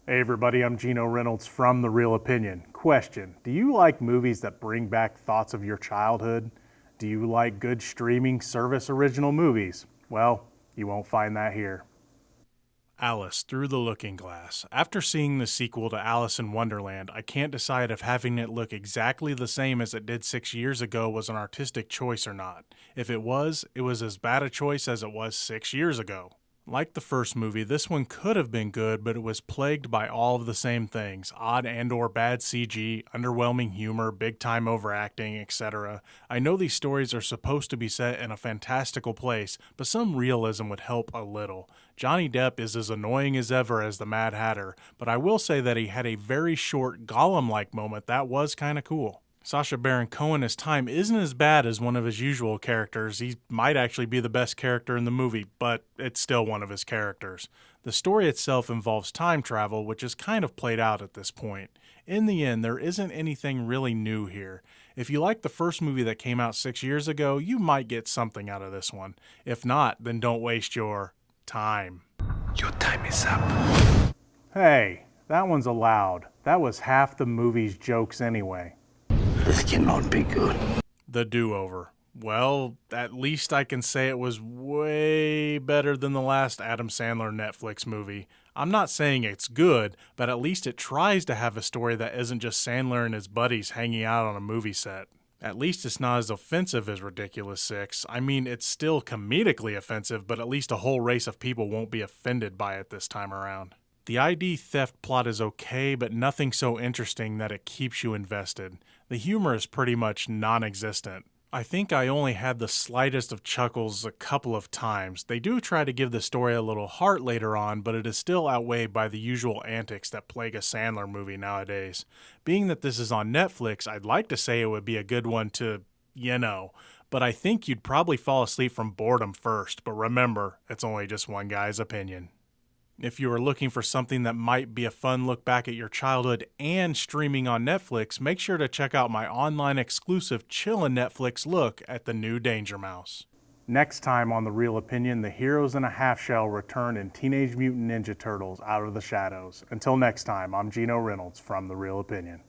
Hey everybody, I'm Gino Reynolds from The Real Opinion. Question, do you like movies that bring back thoughts of your childhood? Do you like good streaming service original movies? Well, you won't find that here. Alice Through the Looking Glass. After seeing the sequel to Alice in Wonderland, I can't decide if having it look exactly the same as it did 6 years ago was an artistic choice or not. If it was as bad a choice as it was 6 years ago. Like the first movie, this one could have been good, but it was plagued by all of the same things: odd and or bad CG, underwhelming humor, big-time overacting, etc. I know these stories are supposed to be set in a fantastical place, but some realism would help a little. Johnny Depp is as annoying as ever as the Mad Hatter, but I will say that he had a very short Gollum-like moment that was kinda cool. Sacha Baron Cohen's time isn't as bad as one of his usual characters. He might actually be the best character in the movie, but it's still one of his characters. The story itself involves time travel, which is kind of played out at this point. In the end, there isn't anything really new here. If you like the first movie that came out 6 years ago, you might get something out of this one. If not, then don't waste your time. Your time is up. Hey, that one's allowed. That was half the movie's jokes anyway. This cannot be good. The Do-Over. Well, at least I can say it was way better than the last Adam Sandler Netflix movie. I'm not saying it's good, but at least it tries to have a story that isn't just Sandler and his buddies hanging out on a movie set. At least it's not as offensive as Ridiculous Six. I mean, it's still comedically offensive, but at least a whole race of people won't be offended by it this time around. The ID theft plot is okay, but nothing so interesting that it keeps you invested. The humor is pretty much non-existent. I think I only had the slightest of chuckles a couple of times. They do try to give the story a little heart later on, but it is still outweighed by the usual antics that plague a Sandler movie nowadays. Being that this is on Netflix, I'd like to say it would be a good one to, but I think you'd probably fall asleep from boredom first. But remember, it's only just one guy's opinion. If you are looking for something that might be a fun look back at your childhood and streaming on Netflix, make sure to check out my online exclusive Chillin' Netflix look at the new Danger Mouse. Next time on The Real Opinion, the heroes in a half shell return in Teenage Mutant Ninja Turtles Out of the Shadows. Until next time, I'm Gino Reynolds from The Real Opinion.